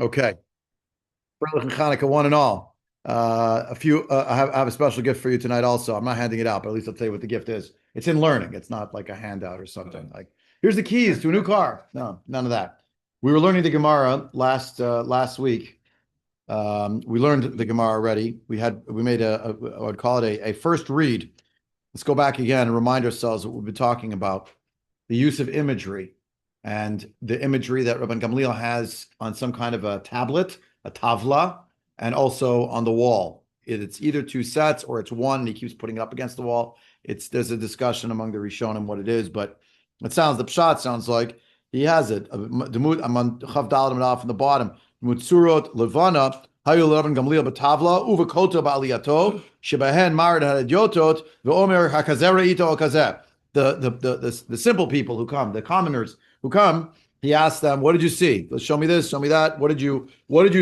Okay. Freilich and Hanukkah, one and all. I have a special gift for you tonight also. I'm not handing it out, but at least I'll tell you what the gift is. It's in learning. It's not like a handout or something. Like, here's the keys to a new car. No, none of that. We were learning the Gemara last week. We learned the Gemara already. We made I would call it a first read. Let's go back again and remind ourselves what we've been talking about. The use of imagery and the imagery that Rabban Gamliel has on some kind of a tablet, a tavla, and also on the wall. It's either two sets or it's one, and he keeps putting it up against the wall. There's a discussion among the Rishonim what it is, but the pshat sounds like he has it. I'm on Chav Dalet off in the bottom. Mutzurot Levana. Hayu Rabban Gamliel b'tavla uvekota ba'aliyato shebehen marid hadyotot ve'omer hakazera ito kazeh. The simple people who come, the commoners who come, he asks them, "What did you see? Let's show me this, show me that. What did you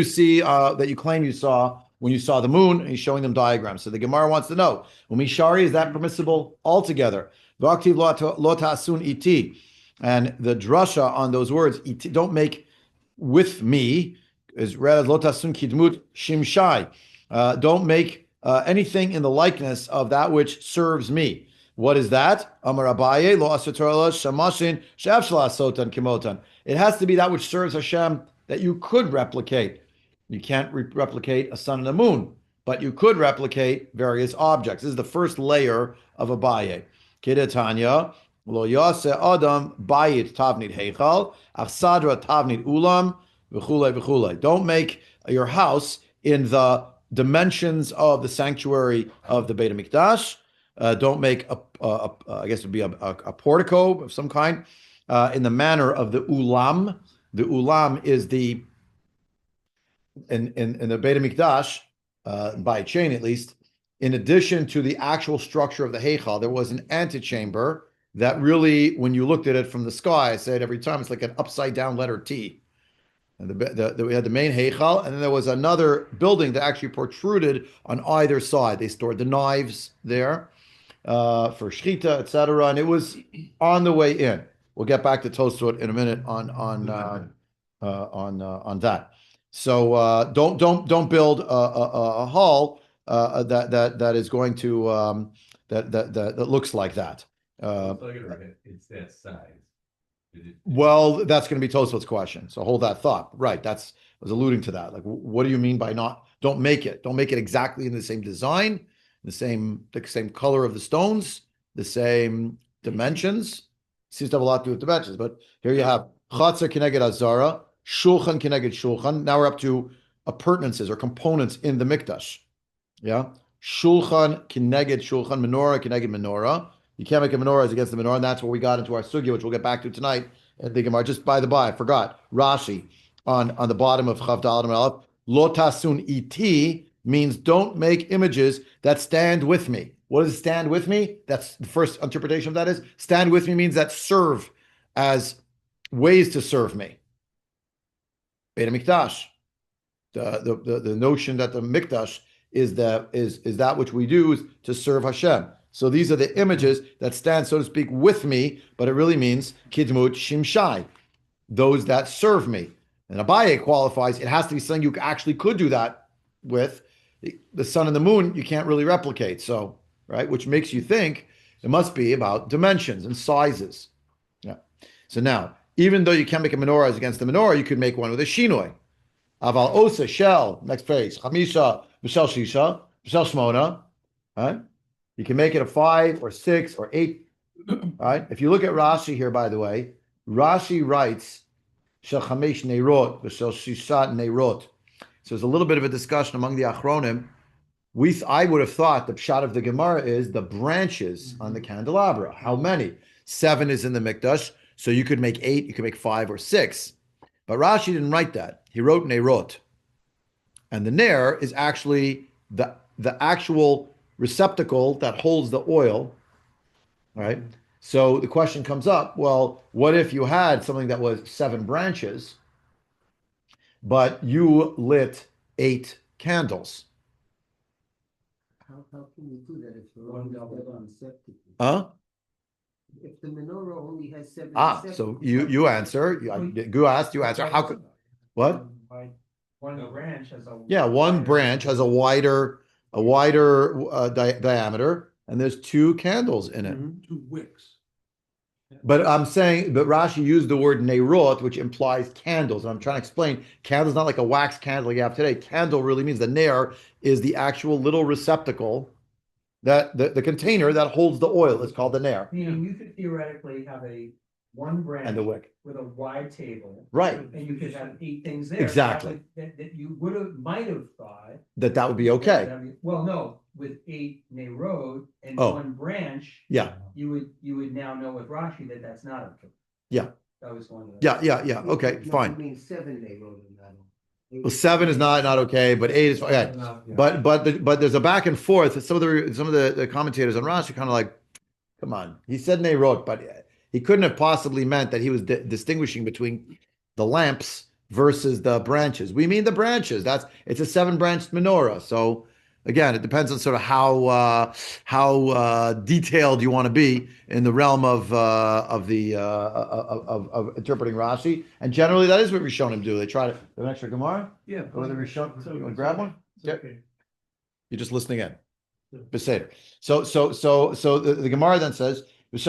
see that you claim you saw when you saw the moon?" And he's showing them diagrams. So the Gemara wants to know, Umishari, is that permissible altogether? V'aktiv lo ta'asun iti, and the drasha on those words, don't make with me, is read as lo ta'asun kidmut shimshai. Don't make anything in the likeness of that which serves me. What is that? Amar Abaye lo asatorla shamashin shavshla sotan kimotan. It has to be that which serves Hashem that you could replicate. You can't replicate a sun and a moon, but you could replicate various objects. This is the first layer of Abaye. Kedetanya lo yase adam bayit tavnit heichal achsadra tavnit ulam v'chulei v'chulei. Don't make your house in the dimensions of the sanctuary of the Beit HaMikdash. Don't make I guess it would be a portico of some kind in the manner of the ulam. The ulam is in the Beit HaMikdash, by chain at least. In addition to the actual structure of the Heichal, there was an antechamber that really, when you looked at it from the sky, I say it every time, it's like an upside down letter T. And we had the main Heichal, and then there was another building that actually protruded on either side. They stored the knives there for shchita, etc., and it was on the way in. We'll get back to Tosafot in a minute on that. So don't build a hall that is going to that looks like that. It's that size. Well, that's going to be Tosafot's question. So hold that thought. Right, I was alluding to that. Like, what do you mean by don't make it exactly in the same design, the same color of the stones, the same dimensions? Seems to have a lot to do with dimensions, but here you have Chatzer Keneged Azara, Shulchan Keneged Shulchan. Now we're up to appurtenances or components in the Mikdash. Yeah, Shulchan Keneged Shulchan, Menorah Keneged Menorah. You can't make a menorah as against the menorah, and that's where we got into our sugya, which we'll get back to tonight. And the Gemara, just by the by, I forgot. Rashi on the bottom of Chav Dalet Aleph, Lo tasun iti means don't make images that stand with me. What does stand with me? That's the first interpretation of that is stand with me means that serve as ways to serve me. Beit HaMikdash. The notion that the Mikdash is that which we do to serve Hashem. So these are the images that stand, so to speak, with me, but it really means kidmut shimshai, those that serve me. And Abaye qualifies, it has to be something you actually could do that with. The sun and the moon, you can't really replicate. So, right, which makes you think it must be about dimensions and sizes. Yeah. So now, even though you can't make a menorah as against the menorah, you could make one with a shinoi. Aval osa, shell, next phrase, chamisha, b'shel shisha, b'shel shmona, right? You can make it a 5 or 6 or 8. Right? If you look at Rashi here, by the way, Rashi writes shel chamesh neirot v'shel shishat neirot. So there's a little bit of a discussion among the Achronim. I would have thought the pshat of the Gemara is the branches on the candelabra. How many? 7 is in the Mikdash, so you could make 8, you could make 5 or 6. But Rashi didn't write that. He wrote neirot. And the ner is actually the actual receptacle that holds the oil, right? So the question comes up, well, what if you had something that was 7 branches, but you lit 8 candles? How can you do that if you're only 7 receptacles? Huh? If the menorah only has 7 So you answer. You asked, you answer. How could, what? One branch has a. Yeah, one branch has a wider diameter, and there's two candles in it. Two wicks. But I'm saying, but Rashi used the word neirot, which implies candles. And I'm trying to explain, candle's not like a wax candle you have today. Candle really means the ner is the actual little receptacle that the container that holds the oil is called the ner. Meaning you could theoretically have one And branch the wick. with a wide table. Right. And you could have 8 things there. Exactly. That you might have thought. That would be okay. Well, no, with 8 road and Oh. one branch. Yeah. You would now know with Rashi that that's not okay. Yeah. That was one of the. Yeah. Okay, No, fine. I mean 7 they wrote in that. Well, 7 is not okay, but 8 is okay. But there's a back and forth. Some of the commentators on Rashi kind of like, come on. He said neirot, but he couldn't have possibly meant that he was distinguishing between the lamps versus the branches. We mean the branches. It's a 7-branched menorah. So again, it depends on sort of how detailed you want to be in the realm of interpreting Rashi. And generally, that is what Rishonim do. They try to have an extra Gemara. Yeah. Go to the Rishonim. You want to grab one? Yeah. You're just listening in. Beseder. So the Gemara then says, and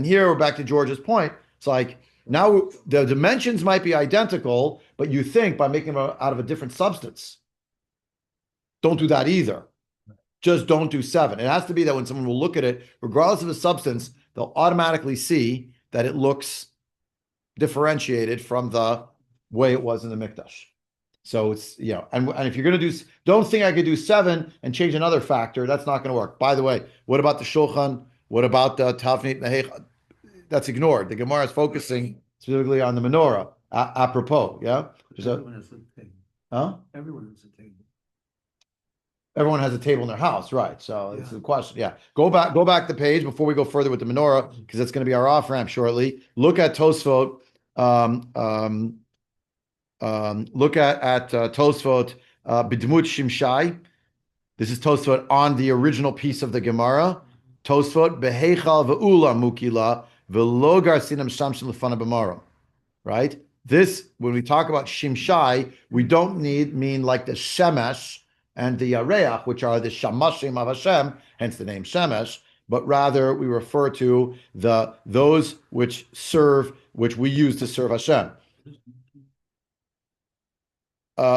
here we're back to George's point. It's like now the dimensions might be identical, but you think by making them out of a different substance. Don't do that either. Just don't do 7. It has to be that when someone will look at it, regardless of the substance, they'll automatically see that it looks differentiated from the way it was in the Mikdash. So it's, and if you're going to don't think I could do 7 and change another factor. That's not going to work. By the way, what about the Shulchan? What about the Tavnit Nehech? That's ignored. The Gemara is focusing specifically on the menorah. Apropos, yeah? Everyone has a table. Huh? Everyone has a table. Everyone has a table in their house, right? So it's the question. Yeah. Go back the page before we go further with the menorah, because that's going to be our off-ramp shortly. Look at Tosafot. Look at Tosafot B'dmut Shimshai. This is Tosafot on the original piece of the Gemara. Tosafot Behechal Ve'ula Mukila Ve'logar Sinam Shamshim Lefana B'mara. Right? This, when we talk about Shimshai, we don't mean like the Shemesh and the Yareach, which are the Shamashim of Hashem, hence the name Shemesh, but rather we refer to those which we use to serve Hashem.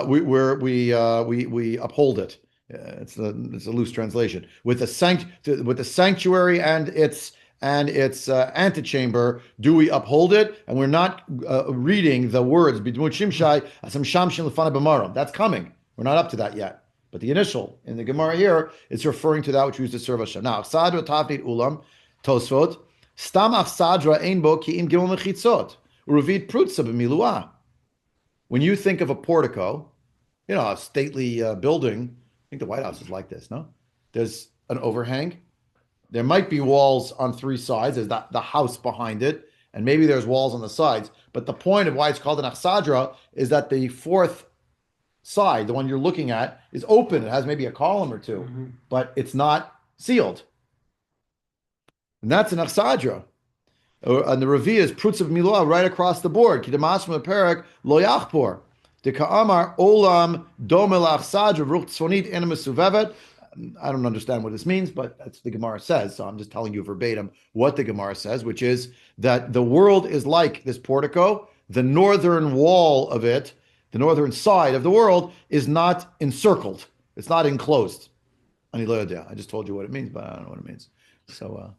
We uphold it. It's a loose translation. With the sanctuary and its antechamber, do we uphold it? And we're not reading the words B'dmut Shimshai Asam Shamshim Lefana B'maram. That's coming. We're not up to that yet. But the initial in the Gemara here is referring to that which we use to serve Hashem. Now, Achsadra Tavnit Ulam Tosfot Stam Achsadra Ein Bo Ki'im Gimel Mechitzot Uravit Prutza B'Miluah. When you think of a portico, a stately building, I think the White House is like this, no? There's an overhang. There might be walls on 3 sides. There's the house behind it, and maybe there's walls on the sides. But the point of why it's called an achsadra is that the 4th side, the one you're looking at, is open. It has maybe a column or 2, but it's not sealed. And that's an achsadra. And the Ravi is Prutz of Milah right across the board. Kidamasma Perak Lo Yachpor. De Ka'amar Olam Domel Achsadra Ruch Tzfonit Enamasuvevet. I don't understand what this means, but that's what the Gemara says. So I'm just telling you verbatim what the Gemara says, which is that the world is like this portico. The northern wall of it, the northern side of the world, is not encircled. It's not enclosed. I just told you what it means, but I don't know what it means. So,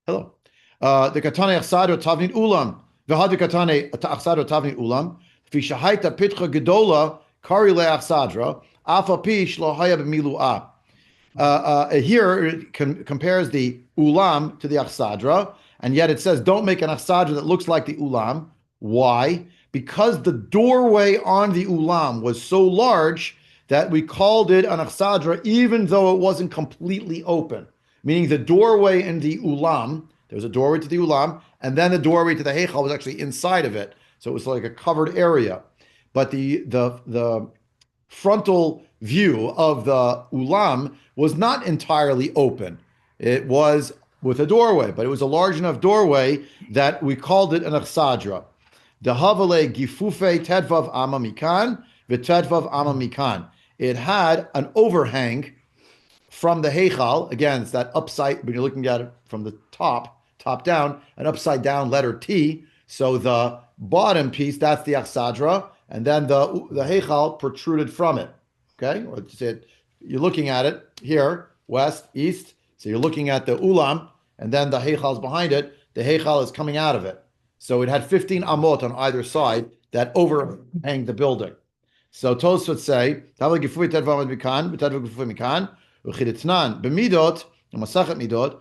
hello. The Katane Achsadra Tavnit Ulam. V'had Katane Achsadra Tavnit Ulam. Fi shahaita pitcha gedola kari le'achsadra. Here it compares the ulam to the achsadra, and yet it says don't make an achsadra that looks like the ulam. Why? Because the doorway on the ulam was so large that we called it an achsadra even though it wasn't completely open. Meaning the doorway in the ulam, there was a doorway to the ulam, and then the doorway to the heichal was actually inside of it. So it was like a covered area. But the frontal view of the ulam was not entirely open. It was with a doorway, but it was a large enough doorway that we called it an achsadra. Dehavale gifufe tedvav ama mikan v'tedvav ama mikan. It had an overhang from the Heichal. Again, it's that upside, when you're looking at it from the top down, an upside down letter T. So the bottom piece, that's the Achsadra, and then the Heichal protruded from it. Okay? Or you're looking at it here, west, east. So you're looking at the Ulam, and then the Heichal's behind it. The Heichal is coming out of it. So it had 15 amot on either side that overhang the building. So Tosafot say, Uchiditznan b'midot, Masachet midot,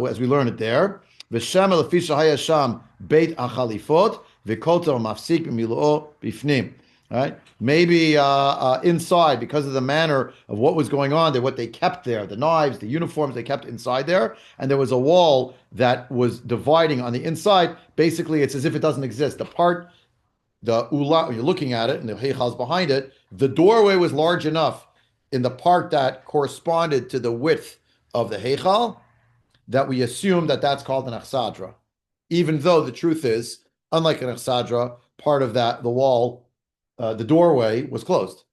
as we learn it there. V'shem elafisha hayasham beit achalifot v'kotel mafsik b'miluo b'fnim. Right? Maybe inside, because of the manner of what was going on there, what they kept there, the knives, the uniforms they kept inside there, and there was a wall that was dividing on the inside. Basically, it's as if it doesn't exist. The part, the ula, you're looking at it, and the heichal's behind it. The doorway was large enough in the part that corresponded to the width of the heichal that we assume that that's called an achsadra, even though the truth is, unlike an achsadra, part of that the wall. The doorway was closed.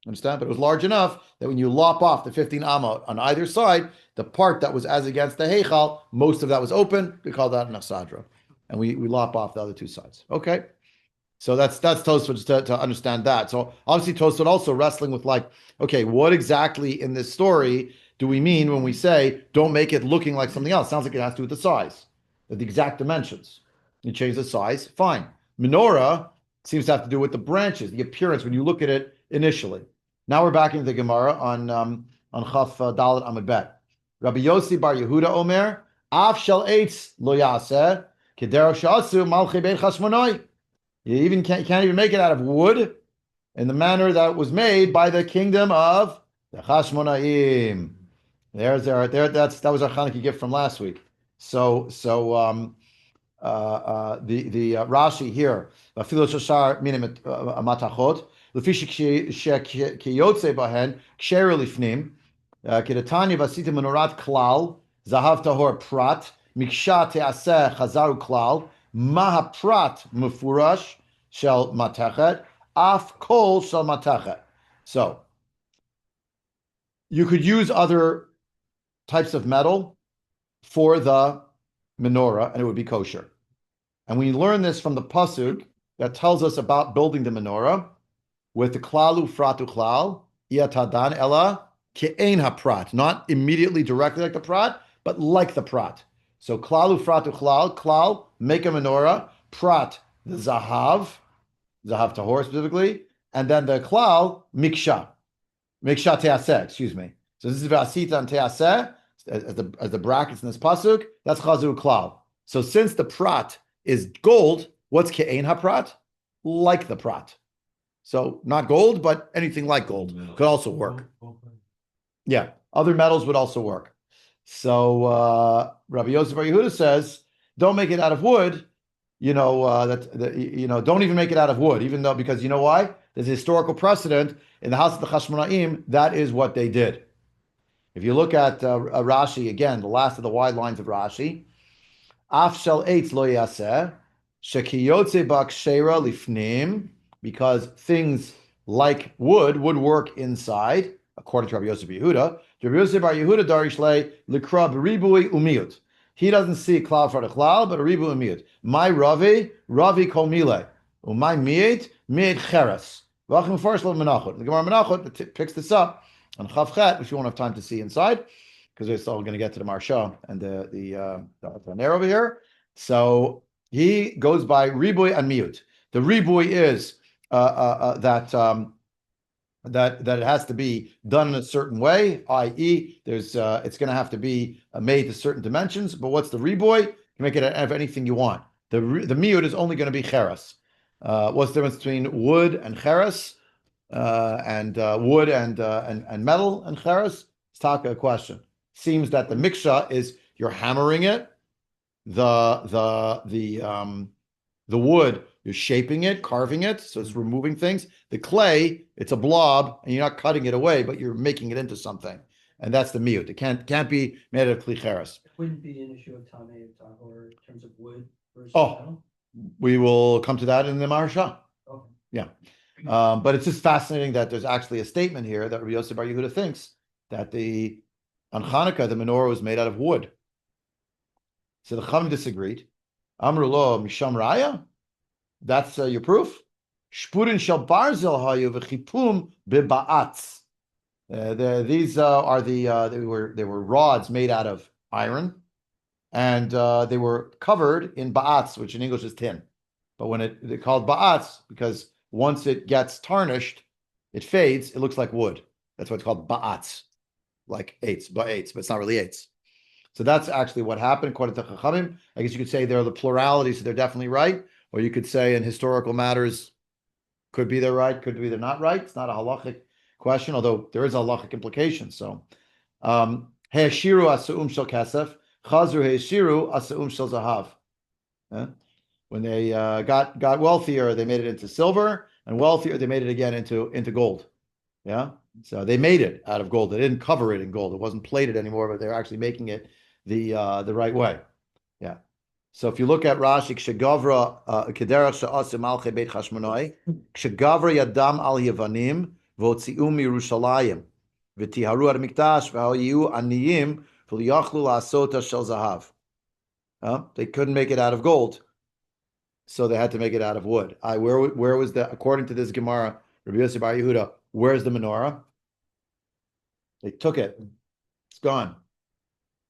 Understand? But it was large enough that when you lop off the 15 amot on either side, the part that was as against the heichal, most of that was open. We call that an asadra. And we lop off the other two sides. Okay. So that's Tosafot to understand that. So obviously Tosafot also wrestling with like, okay, what exactly in this story do we mean when we say don't make it looking like something else? Sounds like it has to do with the size, the exact dimensions. You change the size, fine. Menorah seems to have to do with the branches, the appearance when you look at it initially. Now we're back into the Gemara on Chaf Dalet Amud Bet. Rabbi Yossi Bar Yehuda Omer, Af shel eitz lo yaseh kederach she'asu malchei beit Chashmonai. You can't even make it out of wood in the manner that was made by the kingdom of the Chashmonaim. That was our Chanukah gift from last week. So the Rashi here, אפילו ששאר מן המתכות, לפי שכיוצא בהן כשרה לפנים, כדתניא ועשיתם מנורת כלל, זהב טהור פרט, מקשה תעשה חזר וכלל, מה הפרט מפורש של מתכת, אף כל של מתכת. So, you could use other types of metal for the menorah, and it would be kosher. And we learn this from the pasuk that tells us about building the menorah with the klalu fratu klal, iatadan ella ke'ein haprat, not immediately directly like the prat, but like the prat. So klalu fratu klal, make a menorah, prat, the zahav tahor specifically, and then the klal, miksha teaseh, excuse me. So this is v'asita and teaseh, as the brackets in this pasuk, that's chazu klal. So since the prat is gold, what's ke'ein haprat? Like the prat. So not gold, but anything like gold could also work. Yeah, other metals would also work. So Rabbi Yosef Bar Yehuda says, don't make it out of wood. Don't even make it out of wood, even though, because you know why? There's a historical precedent in the house of the Chashmonaim. That is what they did. If you look at Rashi again, the last of the wide lines of Rashi, Af shel eitz lo yaseh shekiyotze b'akshera lifnim, because things like wood would work inside, according to Rabbi Yosef Yehuda. Rabbi Yosef Bar Yehuda darish le likra b'ribui umiut. He doesn't see klal for the klal, but a ribu umiut. My Ravi kol mile, umay miet cheres. V'achim first lo menachot. The Gemara Menachot picks this up on Chav Chet, which we won't have time to see inside, because we're still going to get to the Maharsha and the LaNer over here. So he goes by ribui and miut. The ribui is that it has to be done in a certain way, i.e., it's going to have to be made to certain dimensions. But what's the ribui? You can make it out of anything you want. The miut is only going to be cheres. What's the difference between wood and cheres, and wood and metal and cheres? It's taka a question. Seems that the miksha is you're hammering it. The wood, you're shaping it, carving it, so it's removing things. The clay, it's a blob, and you're not cutting it away, but you're making it into something, and that's the miut. It can't be made of kli cheres. It wouldn't be an issue of tamei or tahor in terms of wood versus Oh. metal. We will come to that in the Maharsha. Okay. Yeah. But it's just fascinating that there's actually a statement here that Rabbi Yosef Bar Yehuda thinks that on Hanukkah, the menorah was made out of wood. So the Chachamim disagreed. Amru lo misham raya? That's your proof? Shpurin shel barzel hayu v'chipum b'ba'atz. These are they were rods made out of iron, and they were covered in ba'atz, which in English is tin. But when they're called ba'atz because once it gets tarnished, it fades. It looks like wood. That's why it's called ba'atz, like eights, but it's not really eights. So that's actually what happened according to Chachamim. I guess you could say they're the plurality, so they're definitely right. Or you could say in historical matters, could be they're right, could be they're not right. It's not a halachic question, although there is a halachic implication. So, He'ashiru asa'um shel kesef, chazru he'ashiru asa'um shel zahav. When they got wealthier, they made it into silver, and wealthier, they made it again into gold. Yeah, so they made it out of gold. They didn't cover it in gold. It wasn't plated anymore, but they're actually making it the right way. Yeah. So if you look at Rashi, Kshegavra Kederach Sha'asim Malchei Beit Chashmonai, Kshegavra Yadam Al Yavanim Votzium Yerushalayim V'tiharu Ad Mikdash V'Hayu Aniyim V'Yachlu La'asota Shel Zahav. They couldn't make it out of gold, so they had to make it out of wood. Where was that? According to this Gemara, Rabbi Yosef Bar Yehuda, where's the menorah? They took it. It's gone.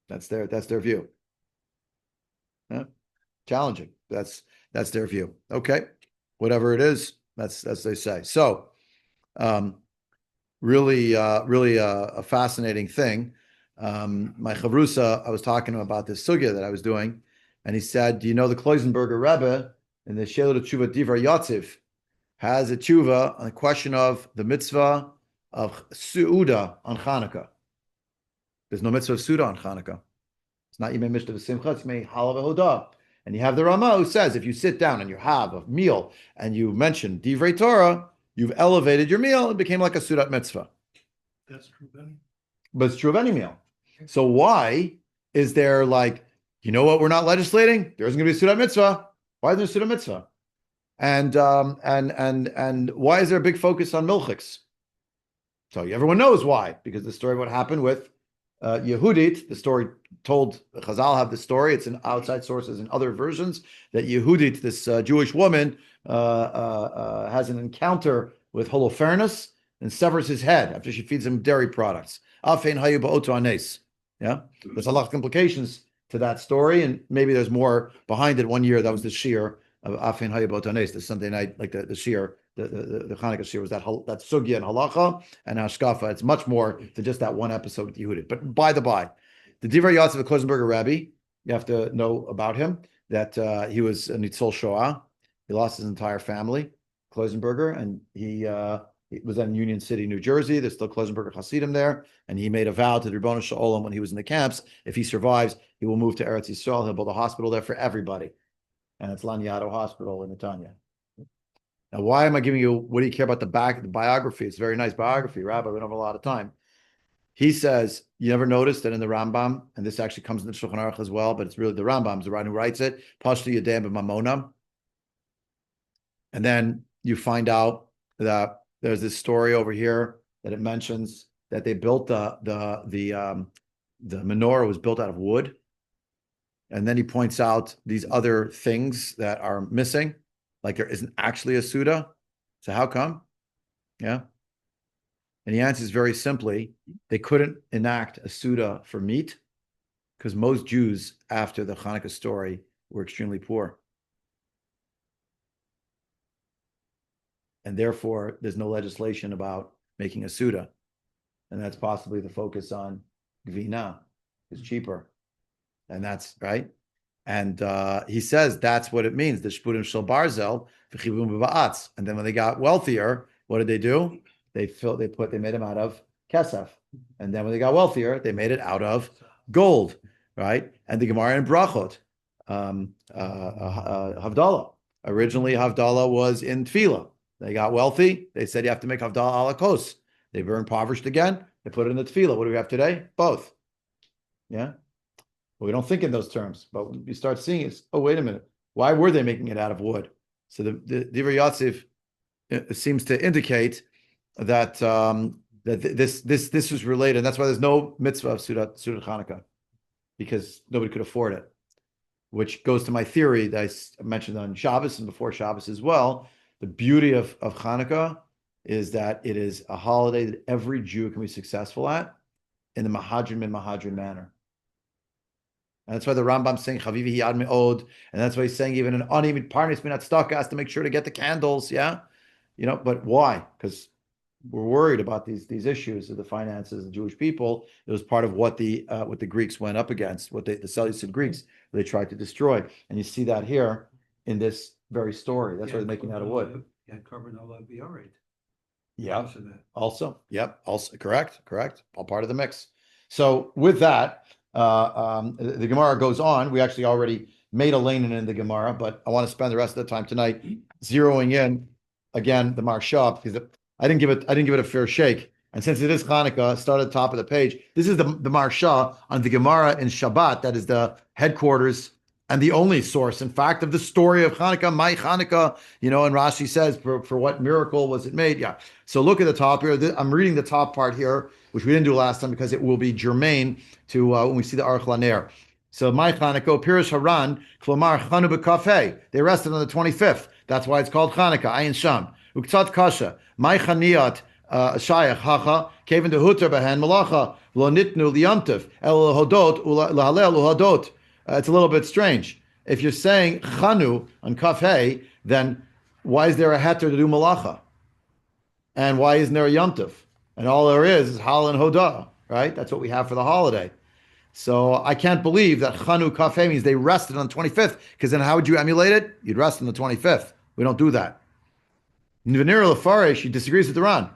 That's their view. Yeah. Challenging. That's their view. Okay. Whatever it is, that's as they say. So really a fascinating thing. My chavrusa, I was talking to him about this sugya that I was doing, and he said, do you know the Kloisenberger Rebbe in the Sheila Tshuva Divrei Yatziv has a tshuva on the question of the mitzvah of Su'uda on Hanukkah. There's no mitzvah of Su'uda on Hanukkah. It's not Yimei Mishta V'Simcha, it's Yimei Halav V'Hodah. And you have the Ramah who says, if you sit down and you have a meal and you mention Divrei Torah, you've elevated your meal, it became like a Sudat mitzvah. That's true of any. But it's true of any meal. So why is there like, you know what, we're not legislating? There isn't going to be a Sudat mitzvah. Why isn't there a Sudat mitzvah? And why is there a big focus on milchiks? So everyone knows why, because the story of what happened with Yehudit, the story told, Chazal have the story, it's in outside sources and other versions, that Yehudit, this Jewish woman, has an encounter with Holofernes and severs his head after she feeds him dairy products. Afein hayu ba'oto anes. Yeah, there's a lot of implications to that story, and maybe there's more behind it. One year, that was the shir of Afein hayu ba'oto anes, the Sunday night, like the shir, the Hanukkah shir was that sugya and halacha and hashkafa. It's much more than just that one episode with Yehudit. But by the by, the Divrei Yatziv of Kloisenberger Rebbe, you have to know about him, that he was a Nitzol Shoah. He lost his entire family, Kloisenberger, and he was in Union City, New Jersey. There's still Kloisenberger Hasidim there, and he made a vow to the Ribbono Shel Olam when he was in the camps, if he survives, he will move to Eretz Yisrael. He'll build a hospital there for everybody, and it's Laniado Hospital in Netanya. Now, why am I giving you, what do you care about the biography? It's a very nice biography, Rabbi. We don't have a lot of time. He says, you never noticed that in the Rambam, and this actually comes in the Shulchan Aruch as well, but it's really the Rambam's the one who writes it, Pashtu Yadayim B'Mamonam. And then you find out that there's this story over here that it mentions that they built the menorah was built out of wood. And then he points out these other things that are missing, like there isn't actually a Suda. So how come? Yeah. And the answer is very simply, they couldn't enact a Suda for meat because most Jews after the Hanukkah story were extremely poor. And therefore, there's no legislation about making a Suda. And that's possibly the focus on Gvina. It's cheaper. And that's right. And he says that's what it means. The Shpurim Shel Barzel, V'chibum B'Ba'atz. And then when they got wealthier, what did they do? They made them out of kesef. And then when they got wealthier, they made it out of gold, right? And the Gemara in Brachot, Havdalah. Originally, Havdalah was in Tefillah. They got wealthy. They said you have to make Havdalah ala kos. They were impoverished again. They put it in the Tefillah. What do we have today? Both. Yeah. Well, we don't think in those terms, but you start seeing it. Oh, wait a minute. Why were they making it out of wood? So the Divrei Yosef seems to indicate that this was related, and that's why there's no mitzvah of Sudat Chanukah, because nobody could afford it. Which goes to my theory that I mentioned on Shabbos and before Shabbos as well. The beauty of Hanukkah is that it is a holiday that every Jew can be successful at in the Mahadrin manner. And that's why the Rambam's saying Chavivi Yad Me'od, and that's why he's saying even an uneven parnis minat staka has to make sure to get the candles, yeah, But why? Because we're worried about these issues of the finances of the Jewish people. It was part of what the Greeks went up against, what the Seleucid Greeks they tried to destroy, and you see that here in this very story. That's why they're making out of wood. Yeah, carbon biorate. Yeah. Also, yep. Also, correct. All part of the mix. So with that, the Gemara goes on. We actually already made a lane in the Gemara, but I want to spend the rest of the time tonight zeroing in again the Maharsha, because I didn't give it a fair shake. And since it is Hanukkah, start at the top of the page. This is the Maharsha on the Gemara in Shabbat. That is the headquarters and the only source, in fact, of the story of Hanukkah, my Hanukkah, and Rashi says, for what miracle was it made? Yeah. So look at the top here. I'm reading the top part here, which we didn't do last time because it will be germane to when we see the Aruch LaNer. So my Hanukkah, Pirish Haran, Klomar Chanu B'Kafeh. They rested on the 25th. That's why it's called Hanukkah, Ayin Sham. Uktzat Kasha, my Chaniyat, Shayach Hacha, Kevin de Hutter Behen Malacha, Lo Nitnu Liamtiv, El Hodot, Lahalel Hodot. It's a little bit strange. If you're saying Chanu on Kaf Hey, then why is there a heter to do malacha? And why isn't there a yomtiv? And all there is Hal and Hodah, right? That's what we have for the holiday. So I can't believe that Chanu Kaf Hey means they rested on the 25th, because then how would you emulate it? You'd rest on the 25th. We don't do that. Venir Lefarish, he disagrees with the Ran.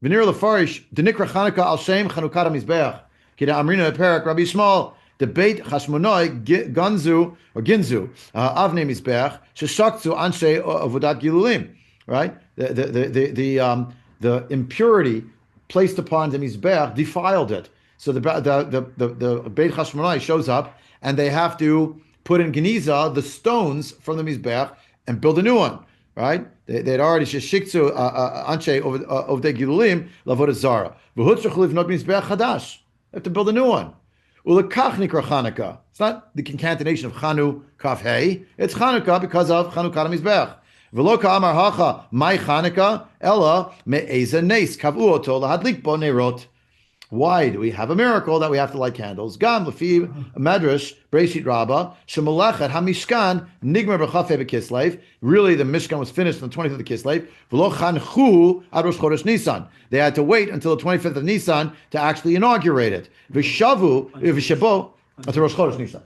Venir Lefarish, Denikra Chanukah al Shem Chanukah Mizbeach. Kida Amrina Perak Rabbi Shmuel. The Beit Chashmonoi Ginzu Avnei Mizbeach Sheshaktu Anshe Avodat Gilulim, right? The impurity placed upon the Mizbeach defiled it. So the Beit Chashmonoi shows up, and they have to put in Geniza the stones from the Mizbeach and build a new one, right? They'd already Sheshiktu Anshe Avodat Gilulim Lavodat Zara. V'hutzrach livnot Mizbeach Chadash. They have to build a new one. Ulekach nikra Chanukah. It's not the concatenation of Chanu Kaf Hey. It's Chanukah because of Chanukah Mizbech. V'lo ka'amar hacha my Chanukah ella me'eza nes kavu oto lahadlik bo nerot. Why do we have a miracle that we have to light candles? Gam lefi medrash Breshit Rabbah shemalachet hamishkan nigmar b'chafei b'kislev. Really, the Mishkan was finished on the 25th of Kislev. V'lo chanchu ad Rosh Chodesh Nisan. They had to wait until the 25th of Nisan to actually inaugurate it. V'shavu v'shabo to Rosh Chodesh Nisan.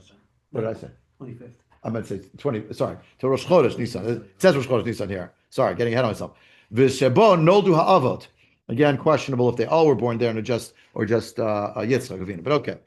What did I say? 25th. I meant to say 20. Sorry, to Rosh Chodesh Nisan. It says Rosh Chodesh Nisan here. Sorry, getting ahead of myself. V'shabo noldu ha'avot. Again, questionable if they all were born there or just Yitzchak Avinu. But okay.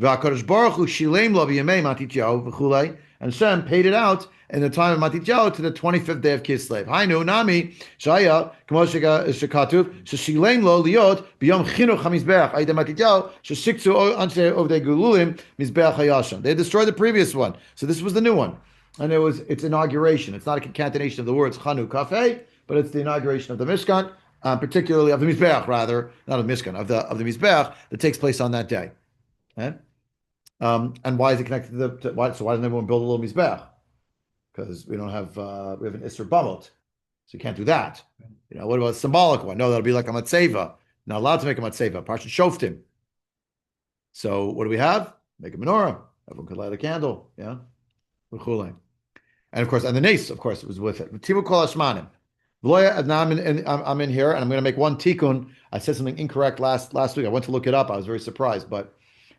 V'HaKadosh Baruch Hu shilem lo b'yemei Matityahu v'chulei. And Hashem paid it out in the time of Matityahu to the 25th day of Kislev. Hainu nami shaya k'mo shekatuv sheshilem lo liot b'yom chinuch hamizbeach ayda Matityahu sheshiktu anshe ovdei gululim mizbeach hayashon. They destroyed the previous one, so this was the new one, and it's inauguration. It's not a concatenation of the words Chanu Kafeh, but it's the inauguration of the Mishkan. Particularly of the Mizbeach, rather, not of Mishkan, of the Mizbeach that takes place on that day. Okay? And why is it connected to why doesn't everyone build a little Mizbeach? Because we don't have, we have an Isser Bamot. So you can't do that. What about a symbolic one? No, that'll be like a Matzeva. Not allowed to make a Matzeva. Parshat Shoftim. So what do we have? Make a menorah. Everyone could light a candle. Yeah? And of course, and the Nes, of course, was with it. Timu Kol Hashmanim. Now I'm in here, and I'm going to make one tikkun. I said something incorrect last week. I went to look it up. I was very surprised, but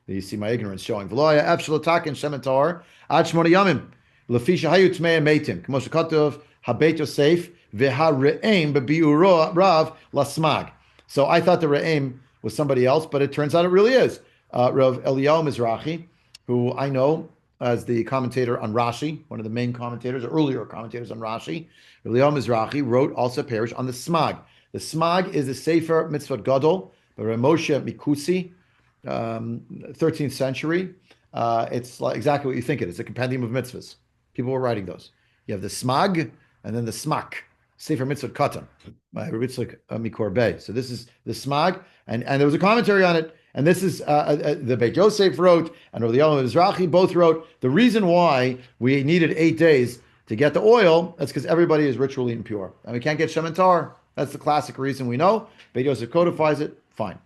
you see my ignorance showing. V'loya efshalotakin shemetar ad shmona yamim lefisha hayu tmei meitim k'mo shekatuv habeit Yosef v'hareim bebiuro rav lasmag. So I thought the re'im was somebody else, but it turns out it really is Rav Eliyahu Mizrahi, who I know as the commentator on Rashi, one of the main commentators, or earlier commentators on Rashi. Eliyahu Mizrahi wrote also parish on the Smag. The Smag is the Sefer Mitzvot Gadol by Rav Moshe Mikusi, 13th century. It's like exactly what you think it is, a compendium of mitzvahs. People were writing those. You have the smag and then the smak. Sefer Mitzvot Katan by Rabbi Yitzchak Mikorbei. So this is the smag, and there was a commentary on it, and this is the Beit Yosef wrote, and Rabbi Yonah Mizrahi both wrote, the reason why we needed 8 days to get the oil, that's because everybody is ritually impure, and we can't get Shem and Tar. That's the classic reason we know. Beit Yosef codifies it, fine.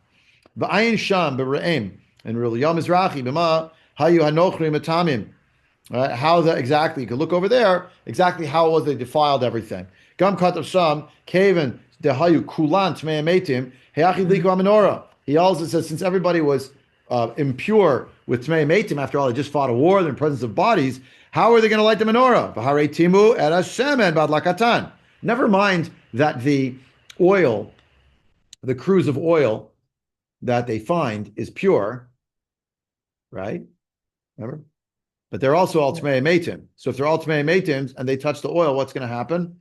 V'ayin sham b're'im, and Rabbi Yonah Mizrahi b'ma hayu hanochri matamim. How that exactly, you can look over there, exactly how it was they defiled everything. Gam katav sham, kaven dehayu kulan tmei metim, heyachi liku menorah. He also says, since everybody was impure with tmei metim, after all, they just fought a war, they're in presence of bodies, how are they going to light the menorah? V'harei timu et hashemen bad lakatan. Never mind that the oil, the cruse of oil that they find is pure, right? Remember? But they're also all tmei metim. So if they're all tmei metim and they touch the oil, what's going to happen?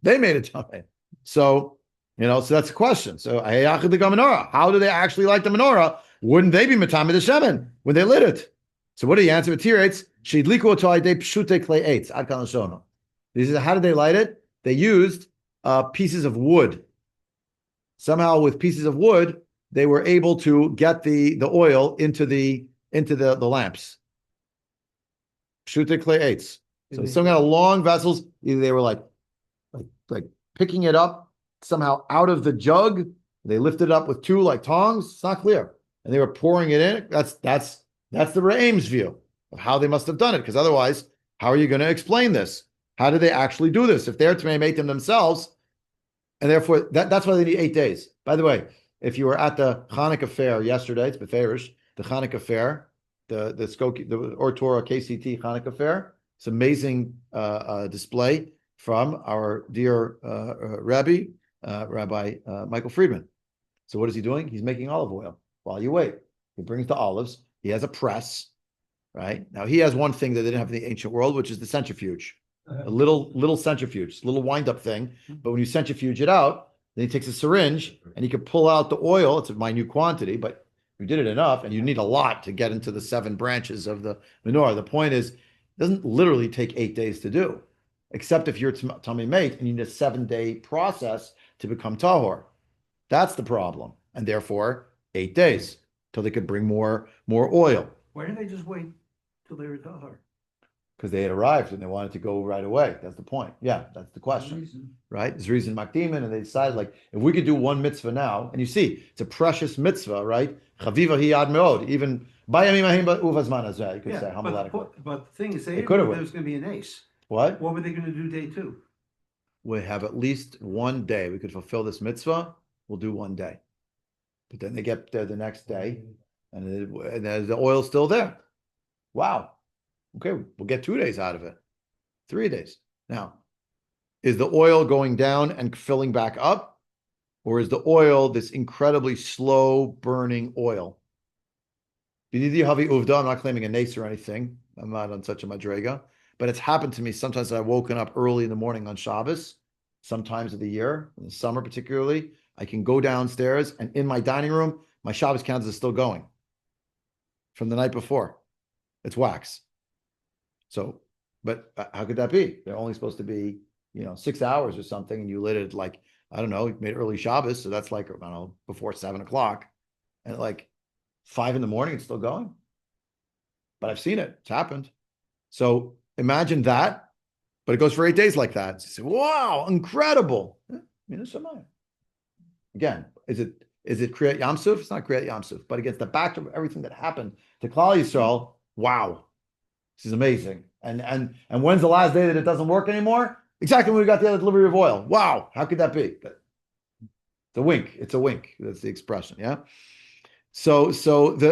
They made it tummy. So, so that's the question. So, how do they actually light the menorah? Wouldn't they be matami the shemen when they lit it? So what do you answer? Matirates, shidliku otai pshute klei eitz ad kan lashono. This is how did they light it? They used pieces of wood. Somehow, with pieces of wood, they were able to get the oil into the lamps. Pshute klei eitz. So some kind of long vessels. Either they were like picking it up somehow out of the jug. They lifted it up with two like tongs. It's not clear, and they were pouring it in. That's the Re'aim's view of how they must have done it. Because otherwise, how are you going to explain this? How did they actually do this? If they're to make them themselves, and therefore that's why they need 8 days. By the way, if you were at the Hanukkah fair yesterday, it's Beferish, the Hanukkah fair, the Or Torah KCT Hanukkah fair. It's an amazing display from our dear Rabbi Michael Friedman. So what is he doing? He's making olive oil while you wait. He brings the olives. He has a press, right? Now he has one thing that they didn't have in the ancient world, which is the centrifuge. A little centrifuge, little wind-up thing. But when you centrifuge it out, then he takes a syringe and he can pull out the oil. It's a minute quantity, but you did it enough, and you need a lot to get into the 7 branches of the menorah. The point is, doesn't literally take 8 days to do, except if you're tummy mate and you need a 7-day process to become tahor. That's the problem, and therefore 8 days till they could bring more oil. Why didn't they just wait till they were tahor? Because they had arrived and they wanted to go right away. That's the point. Yeah, that's the question, right? There's reason makdimin, and they decided like if we could do one mitzvah now, and you see it's a precious mitzvah, right? Chaviva hi ad meod, even. You could say, but the thing is, they could knew have there was going to be an ace. What? What were they going to do day 2? We have at least one day. We could fulfill this mitzvah. We'll do one day. But then they get there the next day, and the oil's still there. Wow. Okay, we'll get 2 days out of it. 3 days. Now, is the oil going down and filling back up? Or is the oil this incredibly slow burning oil? I'm not claiming a nace or anything. I'm not on such a madrega. But it's happened to me sometimes that I've woken up early in the morning on Shabbos, sometimes of the year, in the summer particularly. I can go downstairs, and in my dining room, my Shabbos candles are still going from the night before. It's wax. So, but how could that be? They're only supposed to be, 6 hours or something, and you lit it like, I don't know, you made early Shabbos, so that's like, I don't know, before 7 o'clock. And like 5 in the morning, it's still going. But I've seen it. It's happened. So imagine that, but it goes for 8 days like that. So you say, wow, incredible. Again, is it Kriyat Yamsuf? It's not Kriyat Yamsuf, but against the backdrop of everything that happened to Klal Yisrael, wow, this is amazing. And when's the last day that it doesn't work anymore? Exactly when we got the other delivery of oil. Wow, how could that be? But it's a wink. It's a wink. That's the expression. Yeah. So the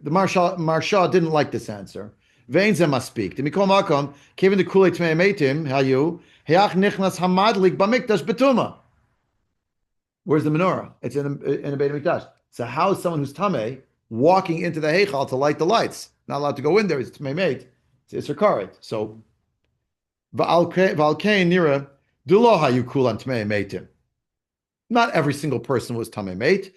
Maharsha didn't like this answer. Vein ze maspik. Demikol makom given the kulei tmei metim hayu heach nichnas hamadlik b'mikdash betuma. Where's the menorah? It's in a Beit Mikdash. So how is someone who's tamei walking into the heichal to light the lights? Not allowed to go in there. It's tmei mate. It's a karet. So v'alkein nira dulo hayu kulan tmei metim. Not every single person was tamei mate.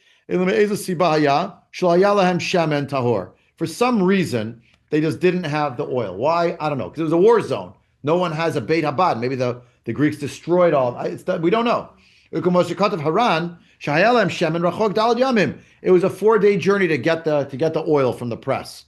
For some reason, They just didn't have the oil. Why? I don't know. Because it was a war zone. No one has a Beit Habad. Maybe the Greeks destroyed all. We don't know. It was a 4-day journey to get the oil from the press.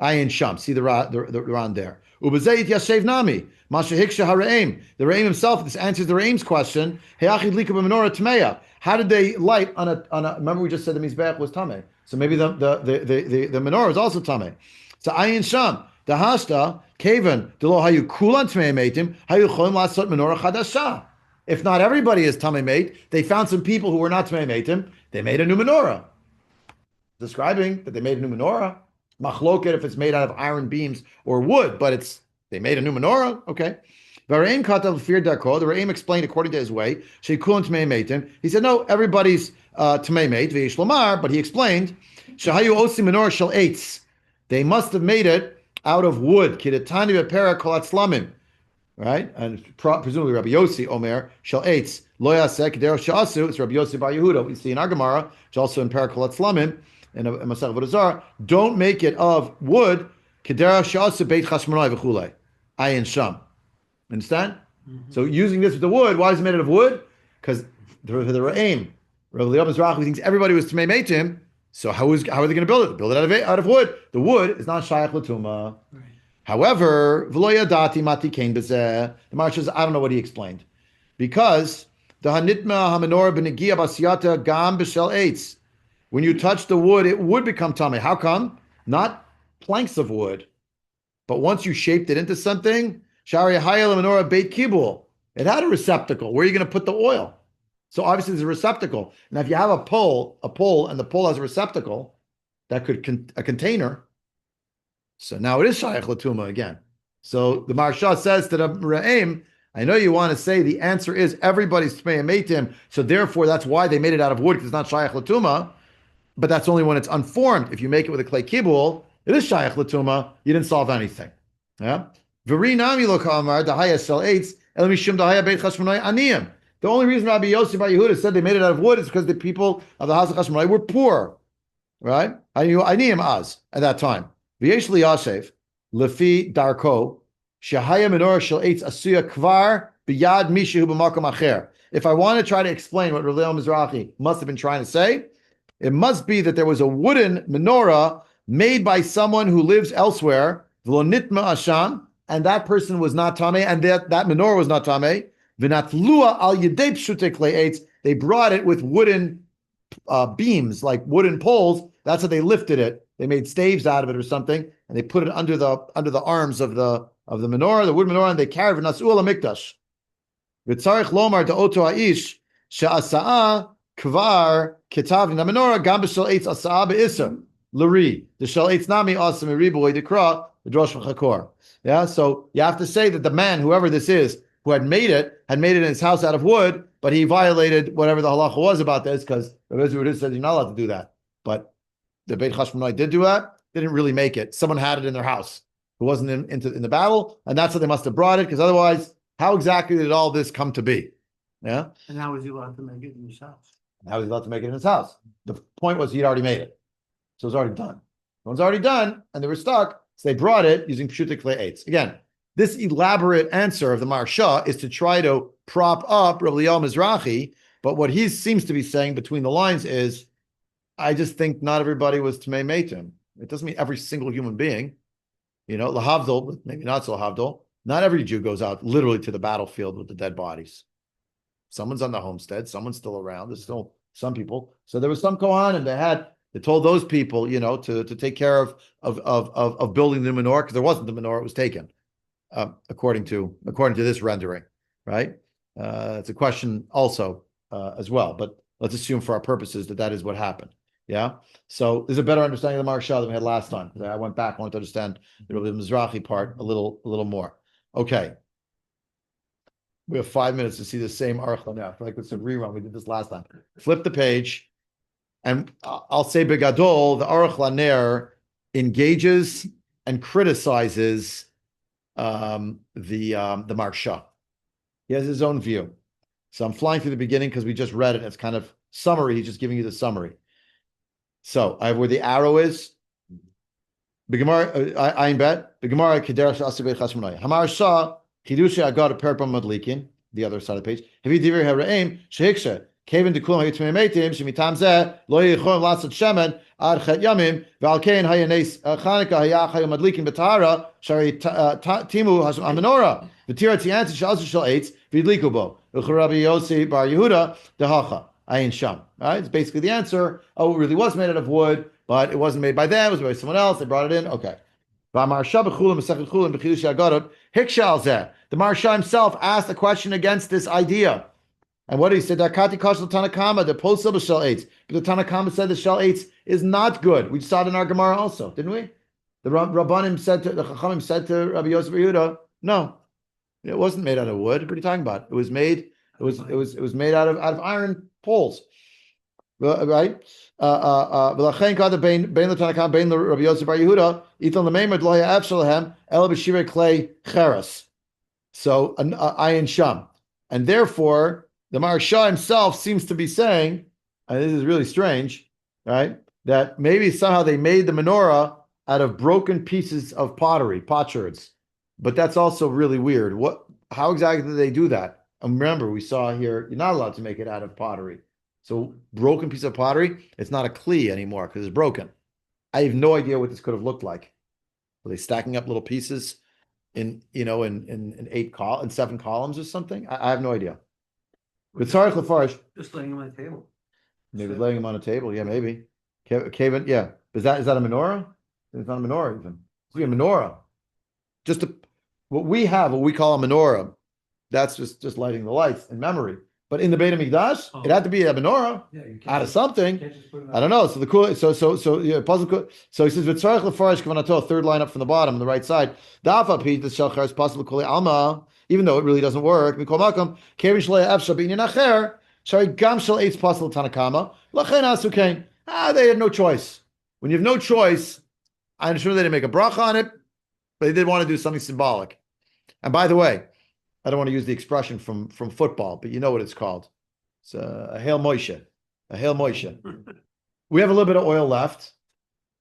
Ayin Sham. See the Ran there. Ubezeit Yashev Nami. Masha Hiksha Haraim. The Re'im himself, this answers the Re'im's question. Heachid Lika B'menorah Tmeya. How did they light on a remember we just said the Mizbeach was Tameh. So maybe the menorah is also Tameh. So Ayin Sham. The Hasta, Kavan, Delo Hayu Kulan Tmei Meitim, Hayu Cholim Lasot Menorah Chadasha. If not everybody is Tamei Meit, they found some people who were not Tmei Meitim, they made a new menorah. Describing that they made a new menorah. Machloket if it's made out of iron beams or wood, but they made a new menorah. Okay. The Re'im explained according to his way. He said, no, everybody's Tmei Meit, but he explained, Shahayu Osi Menorah Shel Eitz. They must have made it out of wood. Kidatani bepera kolat slamim. Right? And presumably Rabbi Yossi Omer Shel Eitz. Lo yaseh k'derech she'asu. It's Rabbi Yossi Bar Yehuda. We see in our Gemara, which also in Parakolat Slamim, in Masech Avodah Zarah, don't make it of wood. K'derech she'asu beit chashmonai v'chulei. Ayin Sham. Understand? Mm-hmm. So using this with the wood, why is it made out of wood? Because the Re'im, Rabbi Leah Mizrahi, who thinks everybody was Tmei Meitim, so how are they going to build it? Build it out of wood. The wood is not Shayach L'Tuma. Right. However, V'lo yadati mati kein b'zeh. The Maharsha says, I don't know what he explained. Because the hanitma hamenorah b'negia basiyata gam b'shel eitz. When you touch the wood, it would become tamei. How come? Not planks of wood. But once you shaped it into something, shari hayel menorah beit kibul. It had a receptacle. Where are you going to put the oil? So obviously there's a receptacle. Now if you have a pole, and the pole has a receptacle, that could a container. So now it is Shayach L'Tuma again. So the Maharsha says to the Re'im, I know you want to say the answer is everybody's Tmei Meitim, so therefore that's why they made it out of wood, because it's not Shayach L'Tuma, but that's only when it's unformed. If you make it with a clay kibul, it is Shayach L'Tuma, you didn't solve anything. Yeah? V'ri nami lo ka'amar, dahaya shel eitz, el mishum dahaya beit chashmonai aniyim. The only reason Rabbi Yossi Bar Yehuda said they made it out of wood is because the people of the house of Chashmonai were poor, right? Aniyim az at that time. V'yesh li Yasef lefi darko shehaya menorah shel eitz asuya kvar biyad mishu b'makom acher. If I want to try to explain what Rabbi Leah Mizrahi must have been trying to say, it must be that there was a wooden menorah made by someone who lives elsewhere, v'lo nitma asham, and that person was not tamei, and that menorah was not tamei. They brought it with wooden beams, like wooden poles. That's how they lifted it. They made staves out of it or something, and they put it under the arms of the menorah, the wood menorah, and they carried it. Nasu ala mikdash. V'tzarich lomar to oto haish she'asa'a kvar ketav na menorah gam b'shel eitz asa'a be'isr l'ri the shel eitz nami asa meriboy dekra v'drosh v'chakor. Yeah, so you have to say that the man, whoever this is, who had made it in his house out of wood, but he violated whatever the halacha was about this, because Rabbi Yehuda said you're not allowed to do that. But the Beit Chashmonai did do that. They didn't really make it. Someone had it in their house who wasn't in the battle, and that's how they must have brought it, because otherwise, how exactly did all this come to be? Yeah? And how was he allowed to make it in his house? How was he allowed to make it in his house? The point was he'd already made it. So it was already done. It was already done, and they were stuck, so they brought it using Pshutik Clay Eitz. Again, this elaborate answer of the Maharsha is to try to prop up Rabbi Leah Mizrahi, but what he seems to be saying between the lines is, I just think not everybody was Tmei Meitim. It doesn't mean every single human being. Lahavdol, maybe not so Lahavdol, not every Jew goes out literally to the battlefield with the dead bodies. Someone's on the homestead, someone's still around, there's still some people. So there was some Kohanim, they told those people, to take care of building the menorah, because there wasn't the menorah, it was taken. According to this rendering, right? It's a question also as well, but let's assume for our purposes that is what happened. Yeah. So there's a better understanding of the Maharsha than we had last time. I went back, I wanted to understand the Mizrahi part a little more. Okay. We have 5 minutes to see the same Aruch now. I feel like it's a rerun. We did this last time. Flip the page, and I'll say Begadol, the Aruch LaNer engages and criticizes the Maharsha. He has his own view. So I'm flying through the beginning because we just read it. It's kind of summary. He's just giving you the summary. So I have where the arrow is. B'gemara, Ayin Bet, B'gemara Kederach Sha'asik Beit Chashmonai. Maharsha, Chidushi Agad Perpam Madlikin, the other side of the page. Have you divir Haraim, Shehiksha, Kevin Dekulam Hayitmei Meitim, Shemitam Zeh, Lo Yichon Lasat Shemen, Ad Chet Yamim, Valkein Hayanes Chanukah Hayach Hayom Madlikin Betahara, Shari Timu Hashem Amenorah, V'tirat Yanti Sha'asu Shal Eitz, V'idlikubo, U'charabi Yosi Bar Yehuda, Dehacha, Ayin Sham. Right? It's basically the answer. Oh, it really was made out of wood, but it wasn't made by them, it was made by someone else, they brought it in. Okay. The Maharsha himself asked a question against this idea. And what did he say? Dakati Kashal Tanakama, the posel b'shel eitz. But the Tanakama said the shel eitz is not good. We saw it in our Gemara also, didn't we? The Rabbanim said to the Chachamim said to Rabbi Yosef Yehuda, no, it wasn't made out of wood. What are you talking about? It was made. It was made out of iron poles, right? V'lachein kada bein l'Tanakama bein Rabbi Yosef Bar Yehuda itan l'meimed lo ha'ef shalahem el b'shirei klei cheres. So ayin sham, and therefore the Maharsha himself seems to be saying, and this is really strange, right? That maybe somehow they made the menorah out of broken pieces of pottery, potsherds. But that's also really weird. How exactly did they do that? And remember, we saw here, you're not allowed to make it out of pottery. So broken piece of pottery, it's not a kli anymore because it's broken. I have no idea what this could have looked like. Were they stacking up little pieces in 7 columns or something? I have no idea. But sorry, Lefarish. Just laying him on the table. Maybe laying him on a table. Yeah, maybe. Kevin, yeah. Is that a menorah? It's not a menorah even. It's a menorah. What we call a menorah, that's just lighting the lights in memory. But in the Beit HaMikdash, it had to be a menorah out of something. I don't know. So puzzle. So he says, "V'tzarich lefarish kavanato." Third line up from the bottom on the right side. Da'afa pi the shalchar is possible kuli alma. Even though it really doesn't work, mikol makom kevin shlei efshar b'inyan acher. Shari gam shel eitz possible tanakama. Lachen asukein. They had no choice. When you have no choice, I'm sure they didn't make a bracha on it, but they did want to do something symbolic. And by the way, I don't want to use the expression from football, but you know what it's called. It's a Hail Moshe. A Hail Moshe. We have a little bit of oil left.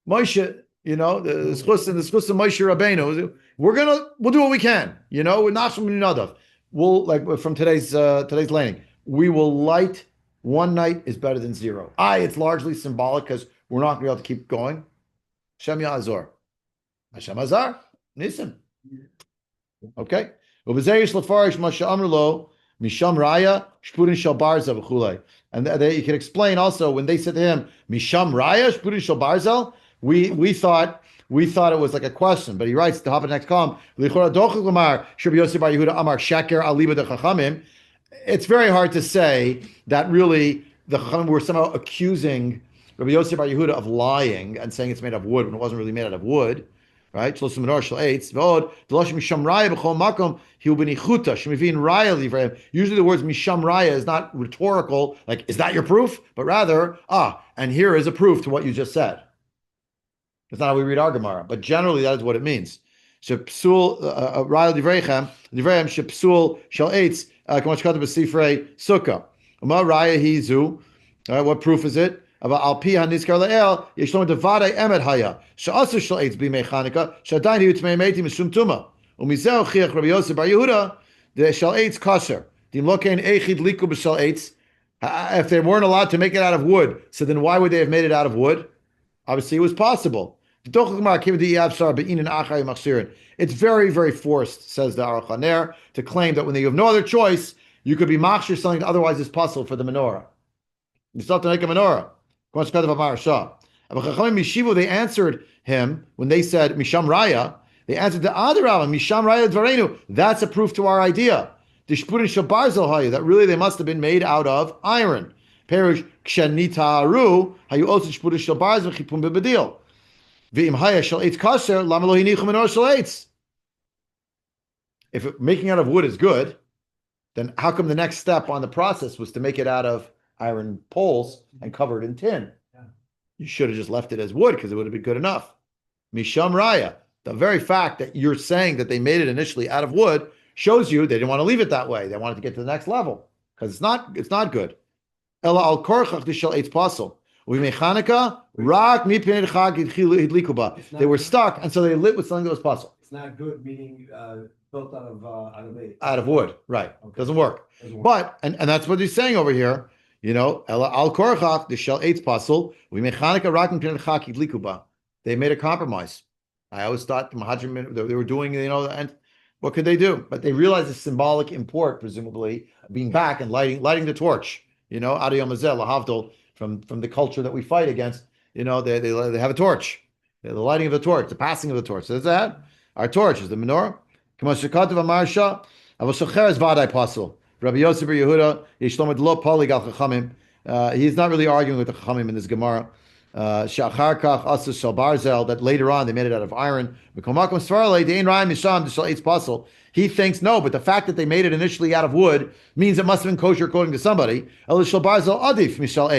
Moshe, the schus of Moshe Rabbeinu. We'll do what we can. We're not from Nadav. We'll, like from today's landing, we will light one night is better than zero. It's largely symbolic because we're not going to be able to keep going. Hashem Ya'azor. Hashem Azar. Nisim. Okay. And there you can explain also when they said to him, Misham Raya, Shpurin Shal Barzel, we thought it was like a question, but he writes to hop in the next column, it's very hard to say that really the Chachamim were somehow accusing Rabbi Yosef Bar Yehuda of lying and saying it's made of wood when it wasn't really made out of wood. Right? Usually the words Misham Raya is not rhetorical, like, is that your proof? But rather, and here is a proof to what you just said. That's not how we read our Gemara, but generally that is what it means. Shepsul Raya Divreichem, Shepsul Shal Eitz, Kamashkata B'Sifrei Sukkah. Raya Hizu. What proof is it? Al pi haniskar la'el yeshlom devadei emet haya she'asu shel eitz b'mei Chanukah she'adayin hiyu tmei metim mishum tuma umizeh chiach Rabbi Yosef Bar Yehuda the shel eitz kasher dim lokein echid liku b'shel eitz. If they weren't allowed to make it out of wood, so then why would they have made it out of wood? Obviously, it was possible. It's very, very forced, says the Aruch LaNer, to claim that when you have no other choice, you could be machshir something that otherwise is possible for the menorah. You still have to make a menorah. Maharsha. They answered him when they said Misham Raya. They answered the Adarabah, Misham Raya Dvarenu. That's a proof to our idea. That really they must have been made out of iron. Perish kshenitaru hayu also shpurin shel barzel chipum bebedil. V'im haya shel eitz kasher lama lo hinichu menorah shel eitz. If making out of wood is good, then how come the next step on the process was to make it out of iron poles and covered in tin? You should have just left it as wood because it would have been good enough. Misham Raya. The very fact that you're saying that they made it initially out of wood shows you they didn't want to leave it that way. They wanted to get to the next level because it's not good. Ella al korchach dishal eitz pasul We made Hanukkah, rak mipnei chag hidliku ba. They were stuck, and so they lit with something that was puzzle. It's not good, meaning built out Out of wood, right? Okay. Doesn't work. But and that's what he's saying over here. Al korchach the shel eitz puzzle. We made Hanukkah rak mipnei chag hidliku ba. They made a compromise. I always thought the Maharsha, they were doing, and what could they do? But they realized the symbolic import, presumably, of being back and lighting the torch. Adiyom Azel, Lahavdol, from the culture that we fight against. They have a torch. The lighting of the torch, the passing of the torch. So that's that. Our torch is the menorah. Kamashakatav Maharsha, Avoshacher is Vadai Pasul. Rabbi Yosef Bar Yehuda, Yishlomid Lo Pali Gal Chachamim. He's not really arguing with the Chachamim in this Gemara. Shachar Kach Asus Shal Barzel, that later on they made it out of iron. He thinks no, but the fact that they made it initially out of wood means it must have been kosher according to somebody. So the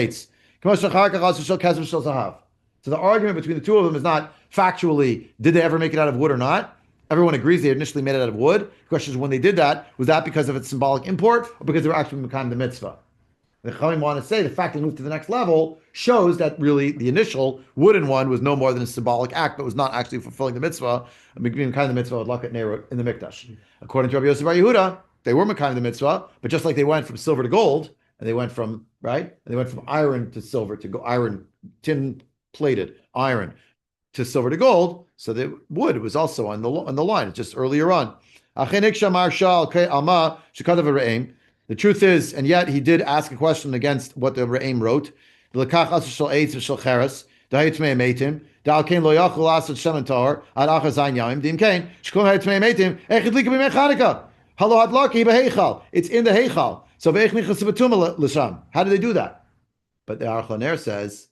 argument between the two of them is not factually, did they ever make it out of wood or not? Everyone agrees they initially made it out of wood. The question is, when they did that, was that because of its symbolic import or because they were actually Mekayim the mitzvah? The Chachamim want to say the fact they moved to the next level shows that really the initial wooden one was no more than a symbolic act, but was not actually fulfilling the mitzvah, being kind of the mitzvah of LaNer in the Mikdash. According to Rabbi Yosef Bar Yehuda, they were kind of the mitzvah, but just like they went from silver to gold, and they went from iron to silver to iron, tin plated iron to silver to gold, so the wood was also on the line. It's just earlier on. The truth is, and yet he did ask a question against what the Re'im wrote. It's in the Heichal. So how do they do that? But the Aruch LaNer says,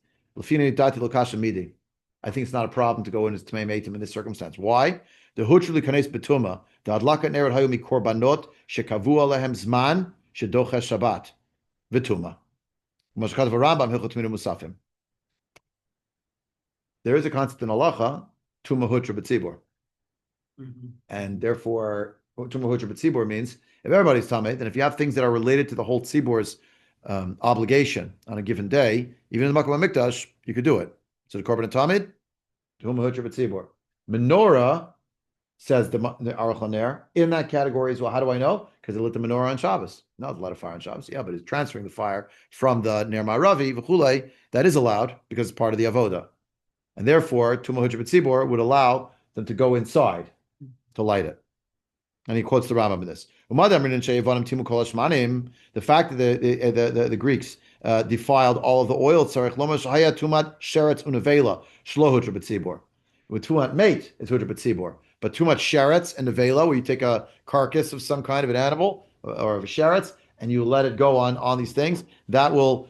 I think it's not a problem to go into Tmei Meitim in this circumstance. Why? The Hutru Likanes Betuma, the Adlakat Neret Hayumi Korbanot, Shekavu Alehem Zman, Shedocha Shabbat, Vituma. There is a concept in halacha, Tuma Hutra B'tzibur. And therefore, Tuma Hutra B'tzibur means, if everybody's Tameh, then if you have things that are related to the whole Tzibur's obligation on a given day, even in the Makom HaMikdash, you could do it. So the Korban Tamid, Tuma Hutra B'tzibur. Menorah, says the Aruch LaNer, in that category as well. How do I know? Because they lit the menorah on Shabbos. No, they lit a fire on Shabbos. Yeah, but it's transferring the fire from the Ner Ma'aravi, v'chulei, that is allowed because it's part of the avoda. And therefore, Tumah Hujah B'tzibor would allow them to go inside to light it. And he quotes the Rambam in this. The fact that the Greeks defiled all of the oil, with tumat mate, it's Hujah B'tzibor. But too much sheretz and nevela, where you take a carcass of some kind of an animal or of a sheretz and you let it go on these things, that will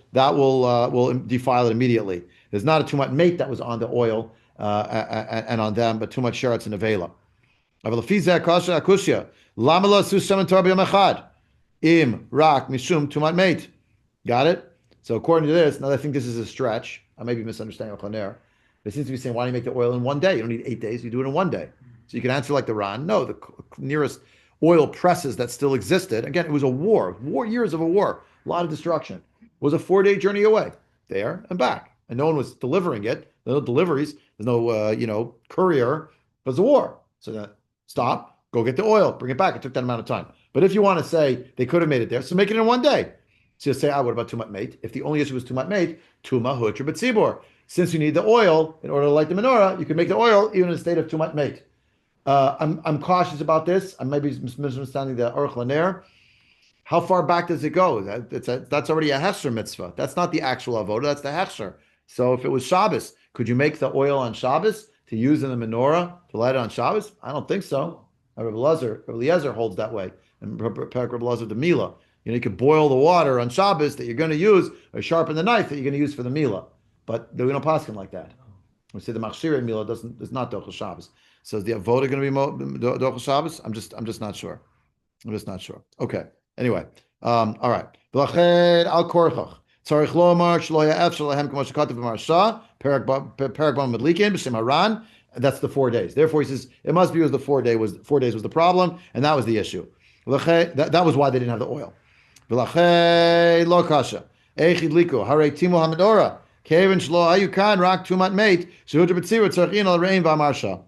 defile it immediately. There's not a too much mate that was on the oil and on them, but too much sheretz and nevela. Im rak mishum tumat mate. Got it? So according to this, now I think this is a stretch. I may be misunderstanding LaNer. It seems to be saying, why do you make the oil in one day? You don't need 8 days. You do it in one day. So you can answer like the Ran. No, the nearest oil presses that still existed. Again, it was a war, years of a war, a lot of destruction. It was a 4-day journey away, there and back, and no one was delivering it. No deliveries. There's no courier. It was a war. So then stop, go get the oil, bring it back. It took that amount of time. But if you want to say they could have made it there, so make it in one day. So you say, what about Tumat Mate? If the only issue was Tumat Mate, Tuma Hutra B'tzibor. Since you need the oil in order to light the menorah, you can make the oil even in a state of Tumat Mate. I'm cautious about this. I may be misunderstanding the Aruch LaNer. How far back does it go? That's already a Hechsher mitzvah. That's not the actual avoda. That's the Hechsher. So if it was Shabbos, could you make the oil on Shabbos to use in the menorah to light it on Shabbos? I don't think so. Rabbi Eliezer holds that way. And Rabbi Eliezer the Mila. You could boil the water on Shabbos that you're going to use, or sharpen the knife that you're going to use for the Mila. But we don't pass him like that. We say the Machshirei Mila is not Dochel Shabbos. So is the avoda going to be Dochel Shabbos? I'm just not sure. Okay. Anyway, all right. V'lached al korchach tzarich lomar shlo ya'efshel lahem k'mo shekatav b'Maharsha perek bam medlikin b'shem Haran. That's the 4 days. Therefore, he says it must be because the 4 days was the problem, and that was the issue. That was why they didn't have the oil. V'lached lo kasha eichid liku harei timu hamenorah Kevin shlo ayukan rak tumat mate. Shehudra b'tzira tzarchin al rein v'amarsha.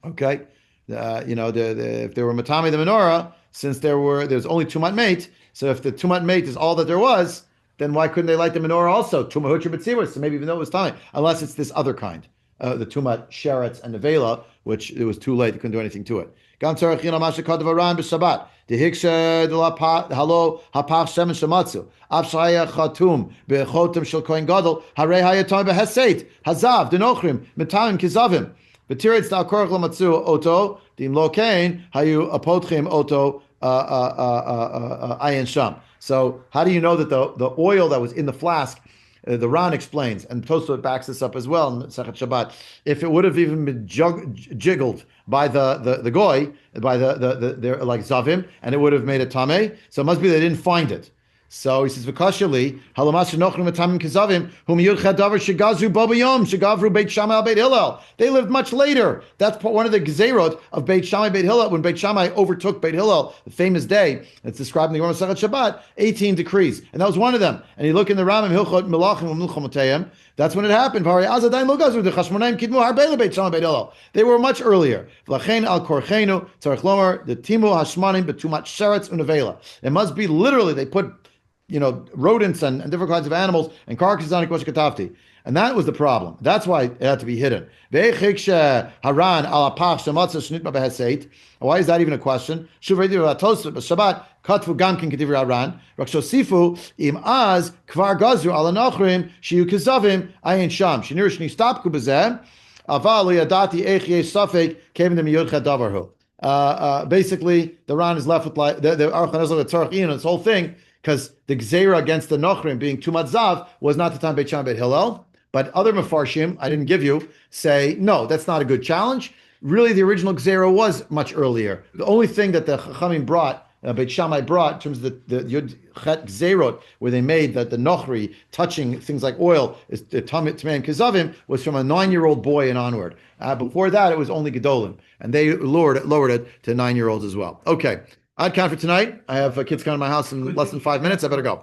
Okay, if there were matami the menorah, since there's only tumat mate. So if the tumat mate is all that there was, then why couldn't they light the menorah also? Tumat hutra b'tzira. So maybe even though it was tami, unless it's this other kind, the tumat sheretz and nevela, which it was too late, they couldn't do anything to it. Gam tzarchin al masha kadav aran b'shabbat. Dehiksha de la halo hapach shemen shematzu. Avshaya chatum bechotem shel kohen gadol. Harei hayatom beheseit hazav denochrim metamim kizavim. B'tiritz dal korach lamatzu oto dim lo kain hayu apotchim oto ayin sham. So how do you know that the oil that was in the flask? The Ran explains, and Tosafot backs this up as well in Sechet Shabbat. If it would have even been jiggled by the goy, by the like zavim, and it would have made a tameh, so it must be they didn't find it. So he says, "V'kashali halamas shenochrim etamim kizavim whom yudched davar shegazru bobayom shegavru Beit Shammai al Beit Hillel." They lived much later. That's one of the gezerot of Beit Shammai Beit Hillel. When Beit Shammai overtook Beit Hillel, the famous day that's described in the Gemara Masechet Shabbat, 18 decrees, and that was one of them. And you look in the Rambam Hilchot Melachim u'Milchomotayim. That's when it happened. They were much earlier. It must be literally they put rodents and different kinds of animals and carcasses on it, and that was the problem. That's why it had to be hidden. Why is that even a question? Katvu gamkin kedivri aran. Rakshosifu im az kvar gazru ala nachrim shiu kizavim ayin sham. Shinir shni stop kubezeh. Aval yadati echye safek came to miyod chadavarhu. Basically, the Ran is left with like the Aruch and this whole thing, because the gzeira against the nachrim being tumat zav was not the time Beit Shammai Beit Hillel, but other mefarshim I didn't give you say no, that's not a good challenge. Really, the original gzeira was much earlier. The only thing that the Chachamim brought. Beit Shammai brought in terms of the Yud Chet Gzerot, where they made that the Nochri touching things like oil is the Tamei Kizavim was from a 9-year-old boy and onward. Before that, it was only Gedolim, and they lowered it to 9-year-olds as well. Okay, I'd count for tonight. I have kids coming to my house in less than 5 minutes. I better go.